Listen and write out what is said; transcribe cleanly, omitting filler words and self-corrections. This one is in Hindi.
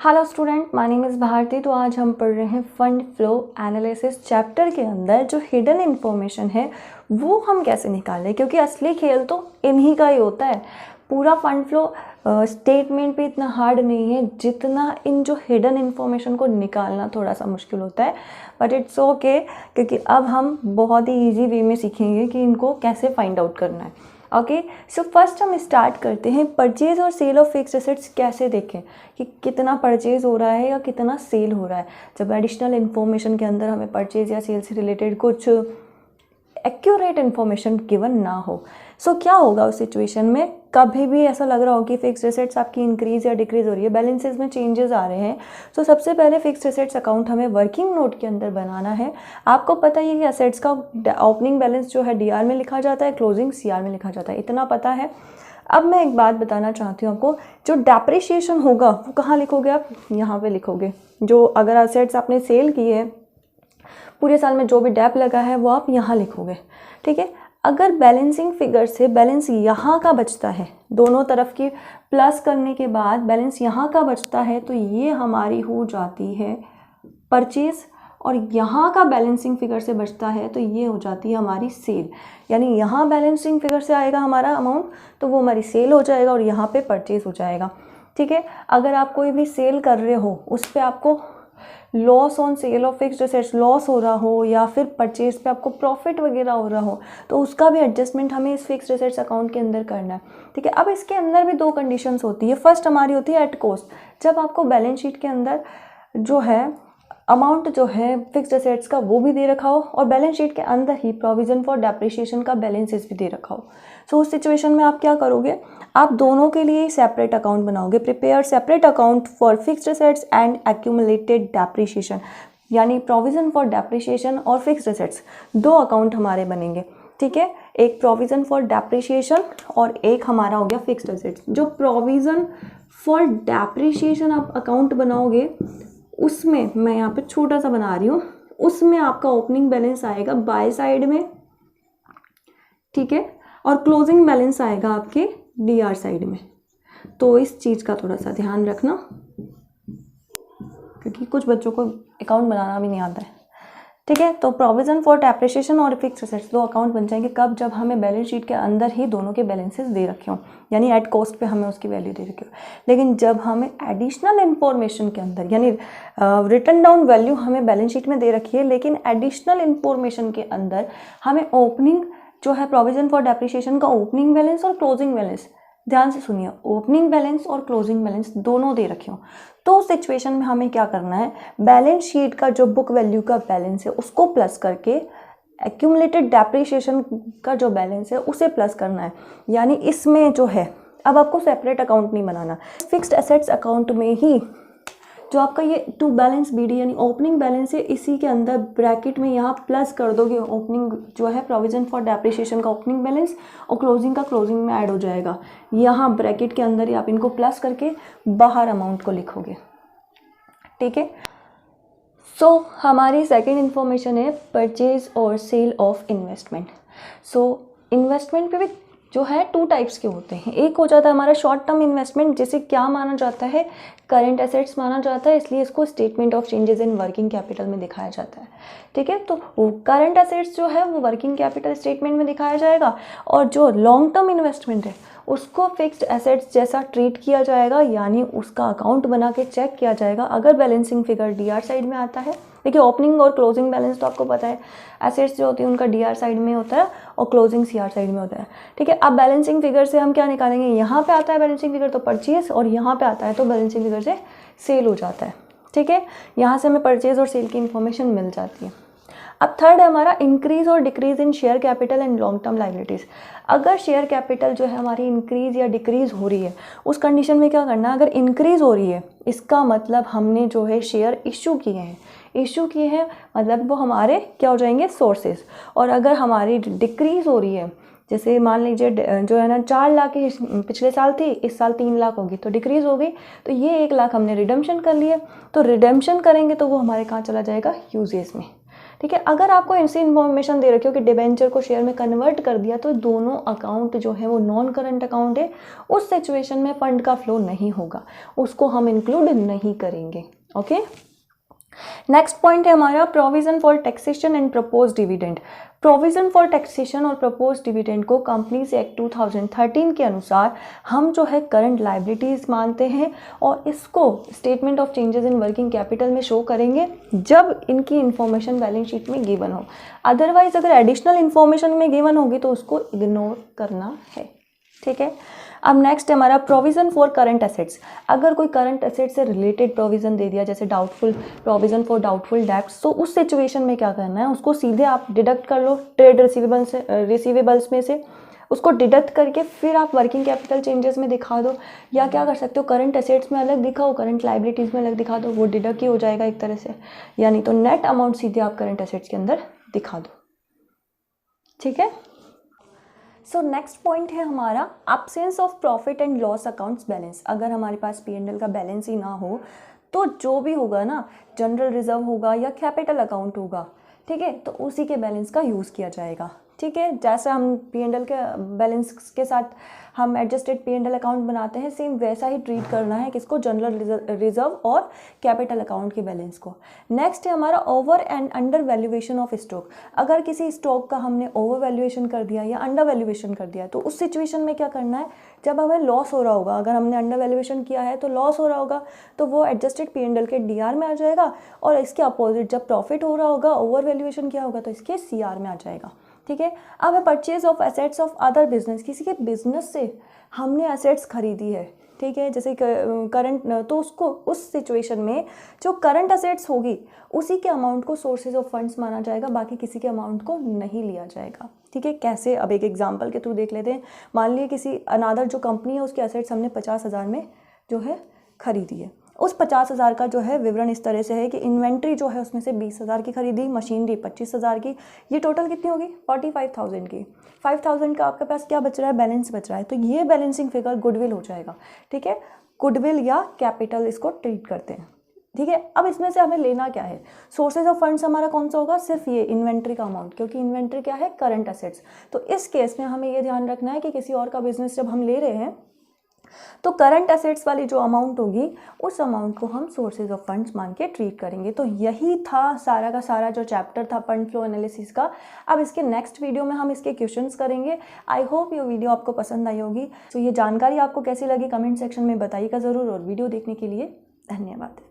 Hello student, my name is Bharti. तो आज हम पढ़ रहे हैं फंड फ्लो एनालिसिस चैप्टर के अंदर जो हिडन इन्फॉर्मेशन है वो हम कैसे निकालें, क्योंकि असली खेल तो इन्हीं का ही होता है। पूरा फंड फ्लो स्टेटमेंट पे इतना हार्ड नहीं है जितना इन जो हिडन इन्फॉर्मेशन को निकालना थोड़ा सा मुश्किल होता है, बट इट्स ओके क्योंकि अब हम बहुत ही ईजी वे में सीखेंगे कि इनको कैसे फाइंड आउट करना है। ओके, सो फर्स्ट हम स्टार्ट करते हैं परचेज और सेल ऑफ फिक्स्ड एसेट्स कैसे देखें कि कितना परचेज हो रहा है या कितना सेल हो रहा है। जब एडिशनल इन्फॉर्मेशन के अंदर हमें परचेज या सेल से रिलेटेड कुछ एक्यूरेट इन्फॉर्मेशन गिवन ना हो, सो क्या होगा उस सिचुएशन में। कभी भी ऐसा लग रहा हो कि फिक्स्ड एसेट्स आपकी इंक्रीज या डिक्रीज हो रही है, बैलेंसेस में चेंजेस आ रहे हैं, तो सबसे पहले फिक्स्ड एसेट्स अकाउंट हमें वर्किंग नोट के अंदर बनाना है। आपको पता ही है कि एसेट्स का ओपनिंग बैलेंस जो है डीआर में लिखा जाता है, क्लोजिंग सीआर में लिखा जाता है, इतना पता है। अब मैं एक बात बताना चाहती हूँ आपको, जो डेप्रिसिएशन होगा वो कहाँ लिखोगे आप, यहाँ पे लिखोगे। जो अगर एसेट्स आपने सेल की है पूरे साल में जो भी डेप लगा है वो आप यहाँ लिखोगे, ठीक है। अगर बैलेंसिंग फिगर से बैलेंस यहाँ का बचता है, दोनों तरफ की प्लस करने के बाद बैलेंस यहाँ का बचता है, तो ये हमारी हो जाती है परचेज, और यहाँ का बैलेंसिंग फिगर से बचता है तो ये हो जाती है हमारी सेल। यानी यहाँ बैलेंसिंग फिगर से आएगा हमारा अमाउंट तो वो हमारी सेल हो जाएगा और यहाँ पे परचेज हो जाएगा, ठीक है। अगर आप कोई भी सेल कर रहे हो उस पर आपको loss on sale of fixed assets loss हो रहा हो या फिर परचेज पे आपको प्रॉफिट वगैरह हो रहा हो, तो उसका भी एडजस्टमेंट हमें इस फिक्स्ड एसेट्स अकाउंट के अंदर करना है, ठीक है। अब इसके अंदर भी दो कंडीशंस होती है। फर्स्ट हमारी होती है एट कॉस्ट, जब आपको बैलेंस शीट के अंदर जो है अमाउंट जो है फिक्स्ड एसेट्स का वो भी दे रखा हो और बैलेंस शीट के अंदर ही प्रोविजन फॉर डेप्रिसिएशन का बैलेंसेस भी दे रखा हो। सो उस सिचुएशन में आप क्या करोगे, आप दोनों के लिए सेपरेट अकाउंट बनाओगे। Prepare separate account for fixed assets and accumulated depreciation, यानी प्रोविजन फॉर डेप्रिसिएशन और फिक्स्ड एसेट्स दो अकाउंट हमारे बनेंगे, ठीक है। एक प्रोविजन फॉर डेप्रिसिएशन और एक हमारा हो गया फिक्स्ड एसेट्स। जो प्रोविजन फॉर डेप्रिसिएशन आप अकाउंट बनाओगे उसमें मैं यहाँ पे छोटा सा बना रही हूँ, उसमें आपका ओपनिंग बैलेंस आएगा बाय साइड में, ठीक है, और क्लोजिंग बैलेंस आएगा आपके डीआर साइड में। तो इस चीज़ का थोड़ा सा ध्यान रखना क्योंकि कुछ बच्चों को अकाउंट बनाना भी नहीं आता है, ठीक है। तो प्रोविजन फॉर डेप्रिसिएशन और फिक्स्ड एसेट्स दो अकाउंट बन जाएंगे कब, जब हमें बैलेंस शीट के अंदर ही दोनों के बैलेंसेस दे रखे हों, यानी एट कॉस्ट पे हमें उसकी वैल्यू दे रखी हो। लेकिन जब हमें एडिशनल इन्फॉर्मेशन के अंदर यानी रिटन डाउन वैल्यू हमें बैलेंस शीट में दे रखी है, लेकिन एडिशनल इन्फॉर्मेशन के अंदर हमें ओपनिंग जो है प्रोविजन फॉर डेप्रिसिएशन का ओपनिंग बैलेंस और क्लोजिंग बैलेंस, ध्यान से सुनिए, ओपनिंग बैलेंस और क्लोजिंग बैलेंस दोनों दे रखे हो, तो उस सिचुएशन में हमें क्या करना है, बैलेंस शीट का जो बुक वैल्यू का बैलेंस है उसको प्लस करके एक्यूमुलेटेड डेप्रिसिएशन का जो बैलेंस है उसे प्लस करना है। यानी इसमें जो है अब आपको सेपरेट अकाउंट नहीं बनाना, फिक्स्ड एसेट्स अकाउंट में ही जो आपका ये टू बैलेंस बीडी यानी ओपनिंग बैलेंस है इसी के अंदर ब्रैकेट में यहाँ प्लस कर दोगे ओपनिंग जो है प्रोविजन फॉर डेप्रिसिएशन का ओपनिंग बैलेंस और क्लोजिंग का क्लोजिंग में ऐड हो जाएगा। यहाँ ब्रैकेट के अंदर ही आप इनको प्लस करके बाहर अमाउंट को लिखोगे, ठीक है। सो हमारी सेकेंड इन्फॉर्मेशन है परचेज और sale of investment. So investment पे भी जो है टू टाइप्स के होते हैं। एक हो जाता है हमारा शॉर्ट टर्म इन्वेस्टमेंट, जिसे क्या माना जाता है, करंट एसेट्स माना जाता है, इसलिए इसको statement of changes in working capital में दिखाया जाता है, ठीक है। तो वो करंट एसेट्स जो है वो वर्किंग कैपिटल स्टेटमेंट में दिखाया जाएगा और जो लॉन्ग टर्म इन्वेस्टमेंट है उसको फिक्स्ड एसेट्स जैसा ट्रीट किया जाएगा, यानी उसका अकाउंट बना के चेक किया जाएगा। अगर बैलेंसिंग फिगर डीआर साइड में आता है, देखिए ओपनिंग और क्लोजिंग बैलेंस तो आपको पता है, एसेट्स जो होती है उनका डीआर साइड में होता है और क्लोजिंग सीआर साइड में होता है, ठीक है। अब बैलेंसिंग फिगर से हम क्या निकालेंगे, यहाँ पे आता है बैलेंसिंग फिगर तो परचेज और यहाँ पे आता है तो बैलेंसिंग फिगर से सेल हो जाता है, ठीक है। यहाँ से हमें परचेज और सेल की इन्फॉर्मेशन मिल जाती है। अब थर्ड है हमारा इंक्रीज और decrease in share capital and long term liabilities. अगर शेयर कैपिटल जो है हमारी इंक्रीज या डिक्रीज हो रही है उस कंडीशन में क्या करना है, अगर इंक्रीज हो रही है इसका मतलब हमने जो है शेयर इशू किए हैं मतलब वो हमारे क्या हो जाएंगे, सोर्सेज। और अगर हमारी डिक्रीज हो रही है, जैसे मान लीजिए जो है ना 4 लाख पिछले साल थी, इस साल 3 लाख होगी तो डिक्रीज हो गई, तो ये 1 लाख हमने रिडम्पशन कर लिए, तो रिडम्पशन करेंगे तो वो हमारे कहाँ चला जाएगा, यूजेस में, ठीक है। अगर आपको ऐसी इन्फॉर्मेशन दे रखी हो कि डिबेंचर को शेयर में कन्वर्ट कर दिया तो दोनों अकाउंट जो है वो नॉन करंट अकाउंट है, उस सिचुएशन में फंड का फ्लो नहीं होगा, उसको हम इंक्लूड नहीं करेंगे। ओके, नेक्स्ट पॉइंट है हमारा provision for taxation and propose dividend. Provision for taxation और प्रपोज डिविडेंड को कंपनीज एक्ट 2013 के अनुसार हम जो है करंट लायबिलिटीज मानते हैं और इसको statement of changes in working capital में शो करेंगे जब इनकी इन्फॉर्मेशन बैलेंस शीट में गिवन हो। अदरवाइज अगर एडिशनल इन्फॉर्मेशन में गिवन होगी तो उसको इग्नोर करना है। ठीक है, अब नेक्स्ट है हमारा प्रोविजन फॉर करंट एसेट्स। अगर कोई करंट एसेट से रिलेटेड प्रोविजन दे दिया, जैसे doubtful provision for doubtful debts, तो उस सिचुएशन में क्या करना है, उसको सीधे आप डिडक्ट कर लो ट्रेड रिसीवेबल्स में से, उसको डिडक्ट करके फिर आप वर्किंग कैपिटल चेंजेस में दिखा दो, या क्या कर सकते हो करंट एसेट्स में अलग दिखाओ, करंट लाइबिलिटीज़ में अलग दिखा दो, वो डिडक्ट ही हो जाएगा एक तरह से, यानी तो नेट अमाउंट सीधे आप करंट एसेट्स के अंदर दिखा दो। ठीक है, सो नेक्स्ट पॉइंट है हमारा absence of profit and loss accounts balance. अगर हमारे पास P&L का बैलेंस ही ना हो तो जो भी होगा ना, जनरल रिजर्व होगा या कैपिटल अकाउंट होगा, ठीक है, तो उसी के बैलेंस का यूज़ किया जाएगा। ठीक है, जैसे हम P&L के बैलेंस के साथ हम एडजस्टेड P&L अकाउंट बनाते हैं, सेम वैसा ही ट्रीट करना है किसको, जनरल रिजर्व और कैपिटल अकाउंट के बैलेंस को। नेक्स्ट है हमारा over and under valuation of stock. अगर किसी स्टॉक का हमने ओवर वैल्यूएशन कर दिया या अंडर वैल्यूएशन कर दिया तो उस सिचुएशन में क्या करना है, जब हमें लॉस हो रहा होगा, अगर हमने अंडर वैल्यूएशन किया है तो लॉस हो रहा होगा तो वो एडजस्टेड P&L के DR में आ जाएगा, और इसके अपोजिट जब प्रॉफिट हो रहा होगा, ओवर वैल्यूएशन किया होगा तो इसके CR में आ जाएगा। ठीक है, अब है purchase of assets of other business. किसी के बिजनेस से हमने एसेट्स खरीदी है, ठीक है, जैसे करंट, तो उसको उस सिचुएशन में जो करंट एसेट्स होगी उसी के अमाउंट को सोर्सेज ऑफ फंड्स माना जाएगा, बाकी किसी के अमाउंट को नहीं लिया जाएगा। ठीक है, कैसे, अब एक एग्जांपल के थ्रू देख लेते हैं। मान लीजिए किसी अनादर जो कंपनी है उसकी एसेट्स हमने 50,000 में जो है खरीदी है। उस 50,000 का जो है विवरण इस तरह से है कि इन्वेंट्री जो है उसमें से 20,000 की खरीदी, मशीनरी 25,000 की, ये टोटल कितनी होगी 45,000 की। 5,000 का आपके पास क्या बच रहा है, बैलेंस बच रहा है, तो ये बैलेंसिंग फिगर गुडविल हो जाएगा। ठीक है, गुडविल या कैपिटल इसको ट्रीट करते हैं। ठीक है, अब इसमें से हमें लेना क्या है, सोर्सेज ऑफ फंड्स हमारा कौन सा होगा, सिर्फ ये इन्वेंट्री का अमाउंट, क्योंकि इन्वेंट्री क्या है, करंट एसेट्स। तो इस केस में हमें ये ध्यान रखना है कि किसी और का बिजनेस जब हम ले रहे हैं तो करंट एसेट्स वाली जो अमाउंट होगी उस अमाउंट को हम सोर्सेज ऑफ फंड्स मान के ट्रीट करेंगे। तो यही था सारा का सारा जो चैप्टर था फंड फ्लो एनालिसिस का। अब इसके नेक्स्ट वीडियो में हम इसके क्वेश्चंस करेंगे। आई होप ये वीडियो आपको पसंद आई होगी। तो ये जानकारी आपको कैसी लगी कमेंट सेक्शन में बताइएगा ज़रूर, और वीडियो देखने के लिए धन्यवाद।